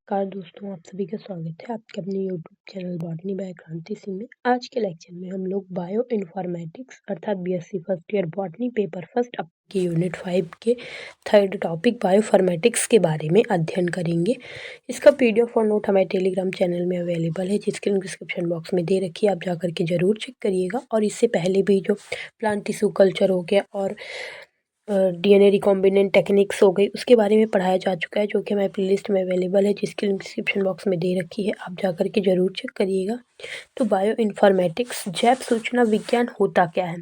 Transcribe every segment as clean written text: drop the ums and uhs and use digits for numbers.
नमस्कार दोस्तों, आप सभी का स्वागत है आपके अपने यूट्यूब चैनल बॉटनी बाय क्रांति सिंह में। आज के लेक्चर में हम लोग बायो इन्फॉर्मेटिक्स अर्थात BSc first year botany paper first अब के यूनिट 5 के थर्ड टॉपिक बायोफॉर्मेटिक्स के बारे में अध्ययन करेंगे। इसका पीडीएफ और नोट हमारे टेलीग्राम चैनल में अवेलेबल है, जिसकी लिंक डिस्क्रिप्शन बॉक्स में दे रखी है, आप जाकर के ज़रूर चेक करिएगा। और इससे पहले भी जो प्लांट टिश्यू कल्चर हो गया और डीएनए रिकॉम्बिनेंट टेक्निक्स हो गई, उसके बारे में पढ़ाया जा चुका है, जो कि हमारी प्लेलिस्ट में अवेलेबल है, जिसकी लिंक डिस्क्रिप्शन बॉक्स में दे रखी है, आप जाकर के ज़रूर चेक करिएगा। तो बायो इन्फॉर्मेटिक्स जैव सूचना विज्ञान होता क्या है?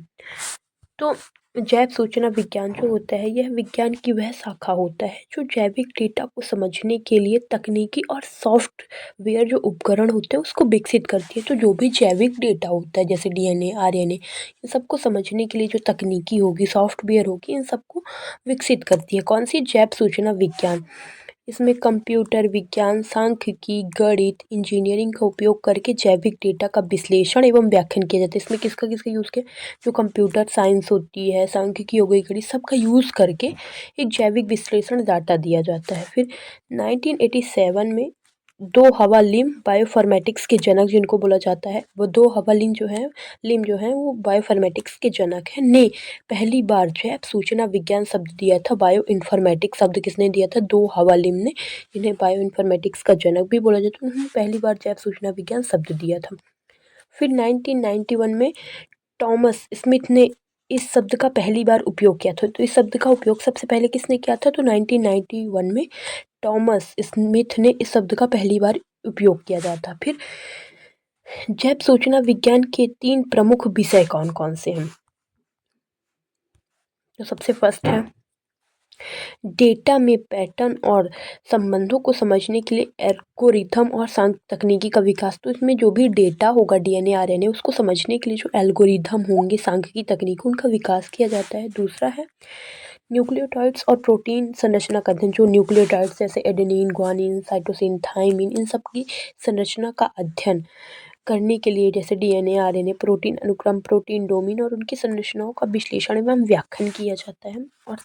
तो जैव सूचना विज्ञान जो होता है, यह विज्ञान की वह शाखा होता है जो जैविक डेटा को समझने के लिए तकनीकी और सॉफ्टवेयर जो उपकरण होते हैं उसको विकसित करती है। तो जो भी जैविक डेटा होता है जैसे डीएनए, आरएनए, इन सबको समझने के लिए जो तकनीकी होगी, सॉफ्टवेयर होगी, इन सबको विकसित करती है। कौन सी? जैव सूचना विज्ञान। इसमें कंप्यूटर विज्ञान, सांख्यिकी, गणित, इंजीनियरिंग का उपयोग करके जैविक डेटा का विश्लेषण एवं व्याख्यान किया जाता है। इसमें किसका किसका यूज़ किया? जो कंप्यूटर साइंस होती है, सांख्यिकी हो गई, गणित, सबका यूज़ करके एक जैविक विश्लेषण डाटा दिया जाता है। फिर 1987 में दो हवा लिम बायोफॉर्मेटिक्स के जनक जिनको बोला जाता है, वो दो हवा लिम जो है वो बायोफॉर्मेटिक्स के जनक हैं, ने पहली बार जैव सूचना विज्ञान शब्द दिया था। बायो इन्फॉर्मेटिक्स शब्द किसने दिया था? दो हवा लिम ने, जिन्हें बायो इन्फॉर्मेटिक्स का जनक भी बोला जाता है। उन्होंने पहली बार जैव सूचना विज्ञान शब्द दिया था। फिर 1991 में टॉमस स्मिथ ने इस शब्द का पहली बार उपयोग किया था। तो इस शब्द का उपयोग सबसे पहले किसने किया था? तो 1991 में टॉमस स्मिथ ने इस शब्द का पहली बार उपयोग किया जाता। फिर जैव सूचना विज्ञान के 3 प्रमुख विषय कौन कौन से हैं? तो सबसे फर्स्ट है डेटा में पैटर्न और संबंधों को समझने के लिए एल्गोरिथम और सांख्यिकी तकनीकी का विकास। तो इसमें जो भी डेटा होगा डीएनए आरएनए, उसको समझने के लिए जो एल्गोरिथम होंगे, सांख्यिकी तकनीक, उनका विकास किया जाता है। दूसरा है न्यूक्लियोटाइड्स और प्रोटीन संरचना का अध्ययन। जो न्यूक्लियोटाइड्स जैसे एडेनिन, ग्वानिन, साइटोसिन, थाइमिन, इन सब की संरचना का अध्ययन करने के लिए, जैसे डीएनए आरएनए, प्रोटीन अनुक्रम, प्रोटीन डोमेन और उनकी संरचनाओं का विश्लेषण एवं व्याख्यान किया जाता है। और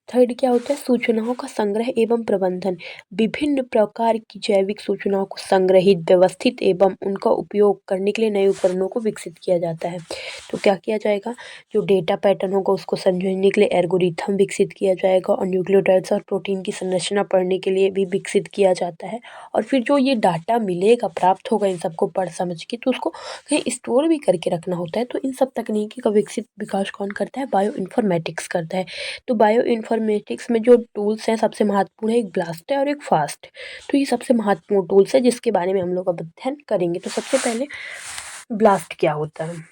थर्ड क्या होता है? सूचनाओं का संग्रह एवं प्रबंधन। विभिन्न प्रकार की जैविक सूचनाओं को संग्रहित, व्यवस्थित एवं उनका उपयोग करने के लिए नए उपकरणों को विकसित किया जाता है। तो क्या किया जाएगा? जो डेटा पैटर्न होगा उसको समझने के लिए एल्गोरिथम विकसित किया जाएगा, और न्यूक्लियोटाइड्स और प्रोटीन की संरचना पढ़ने के लिए भी विकसित किया जाता है। और फिर जो ये डाटा मिलेगा, प्राप्त होगा इन सबको पढ़ समझ के, तो उसको कहीं स्टोर भी करके रखना होता है। तो इन सब तकनीकी का विकसित विकास कौन करता है? बायो इन्फॉर्मेटिक्स करता है। तो बायो इन्फॉर्मेटिक्स में जो टूल्स हैं, सबसे महत्वपूर्ण है एक ब्लास्ट है और एक फास्ट। तो ये सबसे महत्वपूर्ण टूल्स है जिसके बारे में हम लोग अब अध्ययन करेंगे। तो सबसे पहले ब्लास्ट क्या होता है?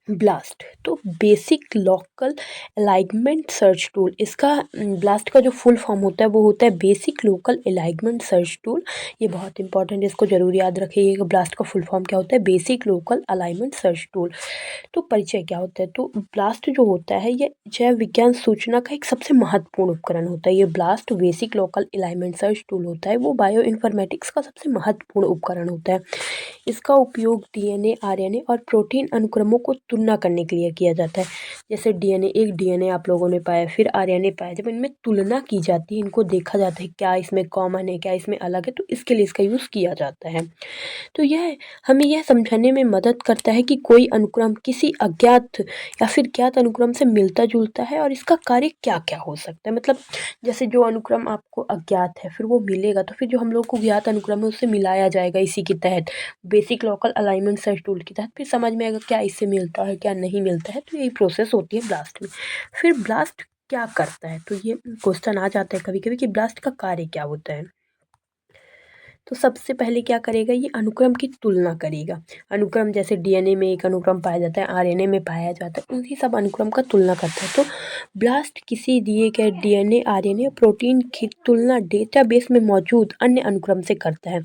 ब्लास्ट तो basic local alignment search tool. इसका ब्लास्ट का जो फुल फॉर्म होता है वो होता है basic local alignment search tool. ये बहुत इंपॉर्टेंट है, इसको जरूर याद रखिएगा। ब्लास्ट का फुल फॉर्म क्या होता है? Basic local alignment search tool. तो परिचय क्या होता है? तो ब्लास्ट जो होता है ये जैव विज्ञान सूचना का एक सबसे महत्वपूर्ण उपकरण होता है। ये blast basic local alignment search tool होता है, वो बायो इन्फॉर्मेटिक्स का सबसे महत्वपूर्ण उपकरण होता है। इसका उपयोग डीएनए, आरएनए और प्रोटीन अनुक्रमों को तुलना करने के लिए किया जाता है। जैसे डीएनए आप लोगों ने पाया, फिर आरएनए पाया, जब इनमें तुलना की जाती है, इनको देखा जाता है क्या इसमें कॉमन है, क्या इसमें अलग है, तो इसके लिए इसका यूज़ किया जाता है। तो यह हमें यह समझाने में मदद करता है कि कोई अनुक्रम किसी अज्ञात या फिर ज्ञात अनुक्रम से मिलता जुलता है और इसका कार्य क्या क्या हो सकता है। मतलब जैसे जो अनुक्रम आपको अज्ञात है, फिर वो मिलेगा, तो फिर जो हम लोग को ज्ञात अनुक्रम है उससे मिलाया जाएगा इसी के तहत, basic local alignment search tool के तहत। फिर समझ में आएगा क्या इससे मिलता है, क्या नहीं मिलता है। तो यही प्रोसेस होती है ब्लास्ट में। फिर ब्लास्ट क्या करता है? तो ये क्वेश्चन आ जाता है कभी कभी कि ब्लास्ट का कार्य क्या होता है। तो सबसे पहले क्या करेगा? ये अनुक्रम की तुलना करेगा। अनुक्रम जैसे डीएनए में एक अनुक्रम पाया जाता है, आरएनए में पाया जाता है, उन्हीं सब अनुक्रम का तुलना करता है। तो ब्लास्ट किसी दिए गए डीएनए, आरएनए, प्रोटीन की तुलना डेटाबेस में मौजूद अन्य अनुक्रम से करता है।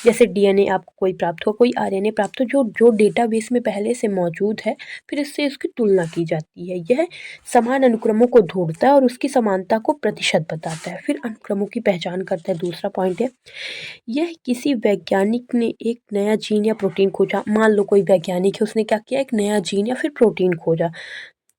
जैसे डीएनए आपको कोई प्राप्त हो, कोई आरएनए प्राप्त हो, जो जो डेटाबेस में पहले से मौजूद है, फिर इससे इसकी तुलना की जाती है। यह समान अनुक्रमों को ढूंढता है और उसकी समानता को प्रतिशत बताता है। फिर अनुक्रमों की पहचान करता है। दूसरा पॉइंट है, यह किसी वैज्ञानिक ने एक नया जीन या प्रोटीन खोजा। मान लो कोई वैज्ञानिक है, उसने क्या किया? एक नया जीन या फिर प्रोटीन खोजा,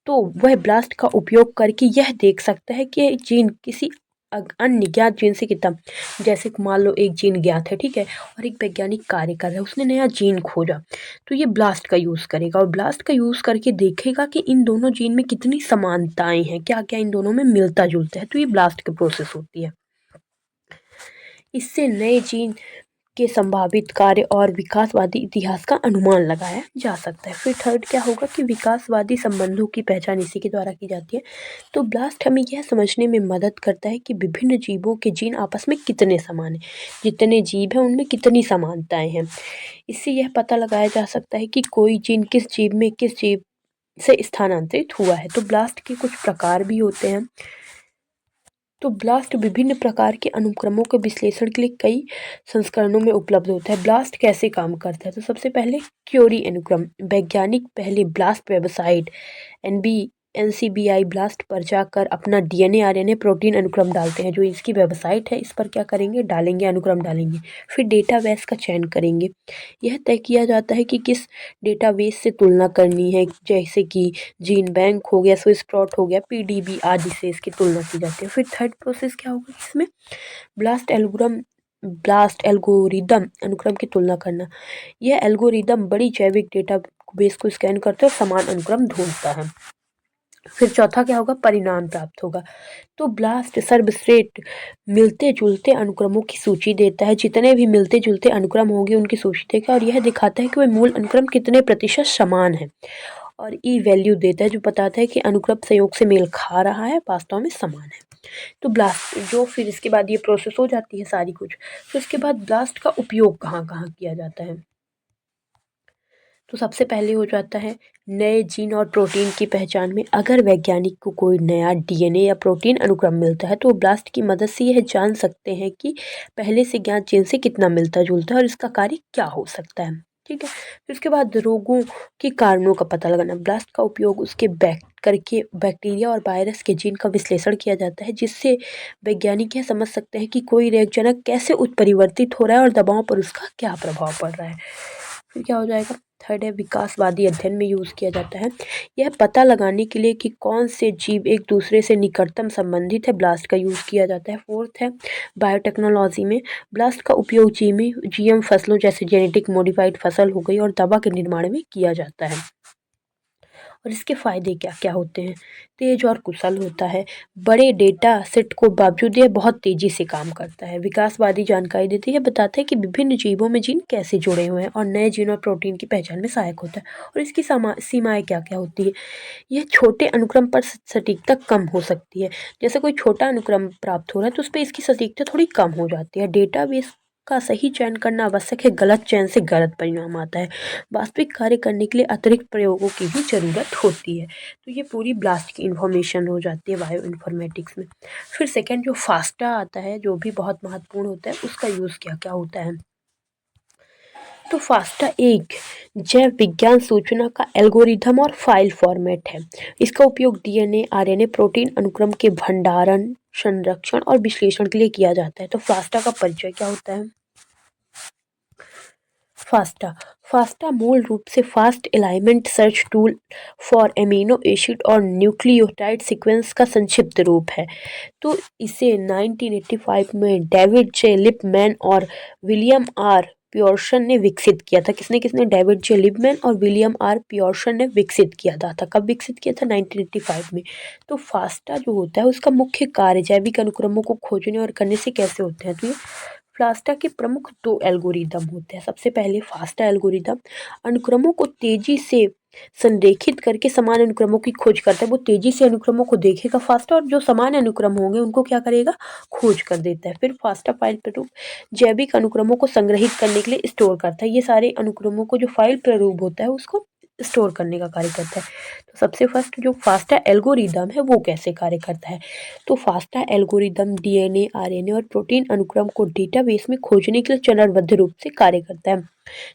तो वह ब्लास्ट का उपयोग करके यह देख सकता है कि यह जीन किसी अन्य ज्ञात जीन से कितना, जैसे कि मान लो एक जीन ज्ञात है, ठीक है, और एक वैज्ञानिक कार्य कर रहा है, उसने नया जीन खोजा, तो ये ब्लास्ट का यूज़ करेगा और ब्लास्ट का यूज़ करके देखेगा कि इन दोनों जीन में कितनी समानताएं हैं, क्या क्या इन दोनों में मिलता जुलता है। तो ये ब्लास्ट की प्रोसेस होती है। इससे नए जीन के संभावित कार्य और विकासवादी इतिहास का अनुमान लगाया जा सकता है। फिर थर्ड क्या होगा कि विकासवादी संबंधों की पहचान इसी के द्वारा की जाती है। तो ब्लास्ट हमें यह समझने में मदद करता है कि विभिन्न जीवों के जीन आपस में कितने समान हैं, जितने जीव हैं उनमें कितनी समानताएं हैं। इससे यह पता लगाया जा सकता है कि कोई जीन किस जीव में किस जीव से स्थानांतरित हुआ है। तो ब्लास्ट के कुछ प्रकार भी होते हैं। तो ब्लास्ट विभिन्न प्रकार के अनुक्रमों के विश्लेषण के लिए कई संस्करणों में उपलब्ध होता है। ब्लास्ट कैसे काम करता है, तो सबसे पहले क्योरी अनुक्रम। वैज्ञानिक पहले ब्लास्ट वेबसाइट NCBI ब्लास्ट पर जाकर अपना DNA RNA प्रोटीन अनुक्रम डालते हैं। जो इसकी वेबसाइट है इस पर क्या करेंगे, डालेंगे, अनुक्रम डालेंगे। फिर डेटाबेस का चयन करेंगे। यह तय किया जाता है कि किस डेटाबेस से तुलना करनी है, जैसे कि जीन बैंक हो गया, स्विस प्रोट हो गया, PDB आदि से इसकी तुलना की जाती है। फिर थर्ड प्रोसेस क्या होगा इसमें, ब्लास्ट एल्गोरिदम अनुक्रम की तुलना करना। यह एल्गोरिदम बड़ी जैविक डेटाबेस को स्कैन करते और समान अनुक्रम ढूंढता है। फिर चौथा क्या होगा, परिणाम प्राप्त होगा। तो ब्लास्ट सर्वश्रेष्ठ मिलते जुलते अनुक्रमों की सूची देता है। जितने भी मिलते जुलते अनुक्रम होंगे उनकी सूची देगा और यह दिखाता है कि वह मूल अनुक्रम कितने प्रतिशत समान है। और ई वैल्यू देता है जो बताता है कि अनुक्रम संयोग से मेल खा रहा है, वास्तव में समान है। तो ब्लास्ट जो फिर इसके बाद ये प्रोसेस हो जाती है सारी कुछ। तो इसके बाद ब्लास्ट का उपयोग कहाँ कहाँ किया जाता है, तो सबसे पहले हो जाता है नए जीन और प्रोटीन की पहचान में। अगर वैज्ञानिक को कोई नया DNA या प्रोटीन अनुक्रम मिलता है तो वो ब्लास्ट की मदद से यह जान सकते हैं कि पहले से ज्ञात जीन से कितना मिलता जुलता है और इसका कार्य क्या हो सकता है, ठीक है। फिर उसके बाद रोगों के कारणों का पता लगाना। ब्लास्ट का उपयोग उसके करके बैक्टीरिया और वायरस के जीन का विश्लेषण किया जाता है, जिससे वैज्ञानिक यह समझ सकते हैं कि कोई रोगजनक कैसे उत्परिवर्तित हो रहा है और दवाओं पर उसका क्या प्रभाव पड़ रहा है। फिर क्या हो जाएगा, थर्ड है विकासवादी अध्ययन में यूज़ किया जाता है। यह पता लगाने के लिए कि कौन से जीव एक दूसरे से निकटतम संबंधित है, ब्लास्ट का यूज़ किया जाता है। फोर्थ है बायोटेक्नोलॉजी में ब्लास्ट का उपयोग GM फसलों जैसे जेनेटिक मॉडिफाइड फसल हो गई और दवा के निर्माण में किया जाता है। और इसके फ़ायदे क्या क्या होते हैं, तेज और कुशल होता है, बड़े डेटा सेट को बावजूद यह बहुत तेज़ी से काम करता है, विकासवादी जानकारी देती है, बताता है कि विभिन्न जीवों में जीन कैसे जुड़े हुए हैं और नए जीन और प्रोटीन की पहचान में सहायक होता है। और इसकी सीमाएँ क्या क्या होती है, यह छोटे अनुक्रम पर सटीकता कम हो सकती है। जैसे कोई छोटा अनुक्रम प्राप्त हो रहा है तो उस पर इसकी सटीकता थोड़ी कम हो जाती है। डेटाबेस का सही चयन करना आवश्यक है, गलत चयन से गलत परिणाम आता है। वास्तविक कार्य करने के लिए अतिरिक्त प्रयोगों की भी ज़रूरत होती है। तो ये पूरी ब्लास्ट की इन्फॉर्मेशन हो जाती है बायो इन्फॉर्मेटिक्स में। फिर सेकंड जो फास्टा आता है, जो भी बहुत महत्वपूर्ण होता है, उसका यूज़ क्या क्या होता है। तो फास्टा एक जैव विज्ञान सूचना का एल्गोरिथम और फाइल फॉर्मेट है। इसका उपयोग DNA RNA प्रोटीन अनुक्रम के भंडारण, संरक्षण और विश्लेषण के लिए किया जाता है। तो फास्टा का परिचय क्या होता है। फास्टा मूल रूप से fast alignment search tool for amino acid और न्यूक्लियोटाइड सीक्वेंस का संक्षिप्त रूप है। तो इसे 1985 में डेविड J. लिपमैन और विलियम R. पियर्सन ने विकसित किया था। किसने किसने, डेविड J. लिपमैन और विलियम R. पियर्सन ने विकसित किया था। कब विकसित किया था, 1985 में। तो फास्टा जो होता है उसका मुख्य कार्य जैविक अनुक्रमों को खोजने और करने से कैसे होते हैं। तो ये फास्टा के प्रमुख दो एल्गोरिदम होते हैं। सबसे पहले फास्टा एल्गोरिदम अनुक्रमों को तेजी से संरेखित करके समान अनुक्रमों की खोज करता है। वो तेजी से अनुक्रमों को देखेगा फास्टा, और जो समान अनुक्रम होंगे उनको क्या करेगा, खोज कर देता है। फिर फास्टा फाइल प्रारूप जैविक अनुक्रमों को संग्रहित करने के लिए स्टोर करता है। ये सारे अनुक्रमों को जो फाइल प्रारूप होता है उसको स्टोर करने का कार्य करता है। तो सबसे फर्स्ट जो फास्टा एल्गोरिदम है वो कैसे कार्य करता है। तो फास्टा एल्गोरिदम DNA RNA और प्रोटीन अनुक्रम को डेटाबेस में खोजने के लिए चरणबद्ध रूप से कार्य करता है।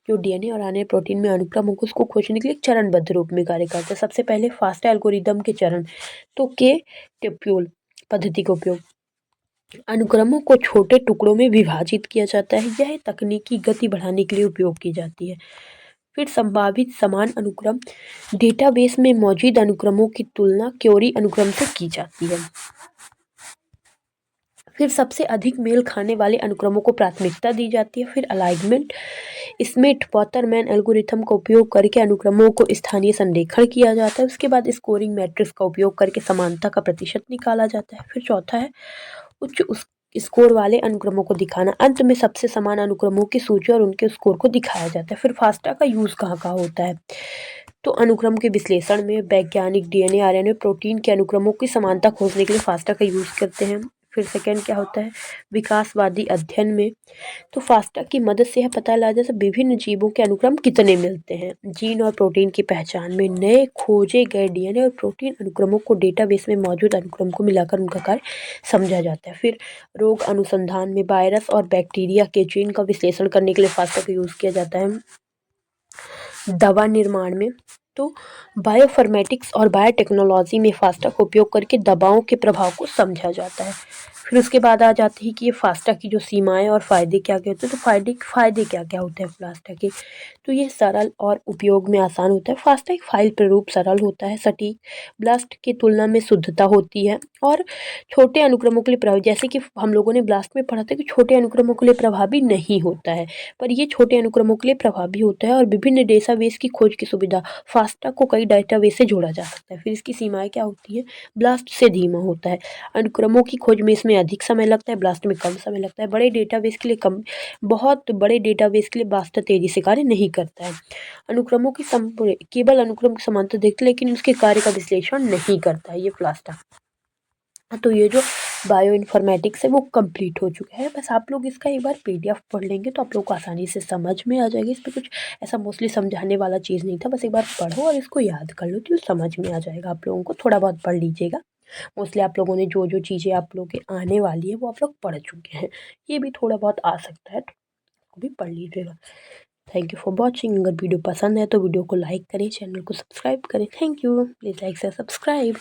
जो DNA और RNA प्रोटीन में अनुक्रम होगा उसको खोजने के लिए चरणबद्ध रूप में कार्य करता है। सबसे पहले फास्टा एल्गोरिदम के चरण, तो के टेप्यूल पद्धति का उपयोग, अनुक्रमों को छोटे टुकड़ों में विभाजित किया जाता है। यह तकनीकी गति बढ़ाने के लिए उपयोग की जाती है। फिर संभावित समान अनुक्रम, डेटाबेस में मौजूद अनुक्रमों की तुलना क्वेरी अनुक्रम से की जाती है। फिर सबसे अधिक मेल खाने वाले अनुक्रमों को प्राथमिकता दी जाती है। फिर अलाइनमेंट, स्मिथ वाटरमैन एल्गोरिथम का उपयोग करके अनुक्रमों को स्थानीय संरेखण किया जाता है। उसके बाद स्कोरिंग मैट्रिक्स का उपयोग करके समानता का प्रतिशत निकाला जाता है। फिर चौथा है उच्च स्कोर वाले अनुक्रमों को दिखाना। अंत में सबसे समान अनुक्रमों की सूची और उनके स्कोर को दिखाया जाता है। फिर फास्टा का यूज़ कहाँ कहाँ होता है, तो अनुक्रम के विश्लेषण में वैज्ञानिक डीएनए आरएनए प्रोटीन के अनुक्रमों की समानता खोजने के लिए फास्टा का यूज़ करते हैं। फिर सेकेंड क्या होता है, विकासवादी अध्ययन में, तो फास्टा की मदद से यह पता लगा जैसे विभिन्न जीवों के अनुक्रम कितने मिलते हैं। जीन और प्रोटीन की पहचान में नए खोजे गए डीएनए और प्रोटीन अनुक्रमों को डेटाबेस में मौजूद अनुक्रम को मिलाकर उनका कार्य समझा जाता है। फिर रोग अनुसंधान में वायरस और बैक्टीरिया के जीन का विश्लेषण करने के लिए फास्टा का यूज़ किया जाता है। दवा निर्माण में, तो बायोफॉर्मेटिक्स और बायोटेक्नोलॉजी में फास्टा का उपयोग करके दवाओं के प्रभाव को समझा जाता है। फिर उसके बाद आ जाती है कि ये फास्टा की जो सीमाएं और फ़ायदे क्या क्या होते हैं, तो फ़ायदे क्या क्या होते हैं फास्टा के, तो ये सरल और उपयोग में आसान होता है। फास्टा एक फाइल प्रारूप सरल होता है, सटीक, ब्लास्ट की तुलना में शुद्धता होती है और छोटे अनुक्रमों के लिए प्रभावी, जैसे कि हम लोगों ने ब्लास्ट में पढ़ा था कि छोटे अनुक्रमों के लिए प्रभावी नहीं होता है, पर ये छोटे अनुक्रमों के लिए प्रभावी होता है। और विभिन्न डेटाबेस की खोज की सुविधा, फास्टा को कई डेटाबेस से जोड़ा जा सकता है। फिर इसकी सीमाएं क्या होती है, ब्लास्ट से धीमा होता है, अनुक्रमों की खोज में इसमें अधिक समय लगता है, ब्लास्ट में कम समय लगता है। बड़े डेटाबेस के लिए कम, बहुत बड़े डेटाबेस के लिए ब्लास्ट तेजी से कार्य नहीं करता है। अनुक्रमों की केवल अनुक्रम की समानता देखते लेकिन उसके कार्य का विश्लेषण नहीं करता है ये फास्टा। तो ये जो बायो इन्फॉर्मेटिक्स है वो कंप्लीट हो चुका है। बस आप लोग इसका एक बार पीडीएफ पढ़ लेंगे तो आप लोग को आसानी से समझ में आ जाएगी। इस पर कुछ ऐसा मोस्टली समझाने वाला चीज़ नहीं था, बस एक बार पढ़ो और इसको याद कर लो तो समझ में आ जाएगा आप लोगों को। थोड़ा बहुत पढ़ लीजिएगा, मोस्टली आप लोगों ने जो जो चीज़ें आप लोगों के आने वाली है वो आप लोग पढ़ चुके हैं। ये भी थोड़ा बहुत आ सकता है, तो भी पढ़ लीजिएगा। Thank you for watching. अगर वीडियो पसंद है तो वीडियो को लाइक करें, चैनल को सब्सक्राइब करें। थैंक यू, प्लीज़ लाइक से सब्सक्राइब।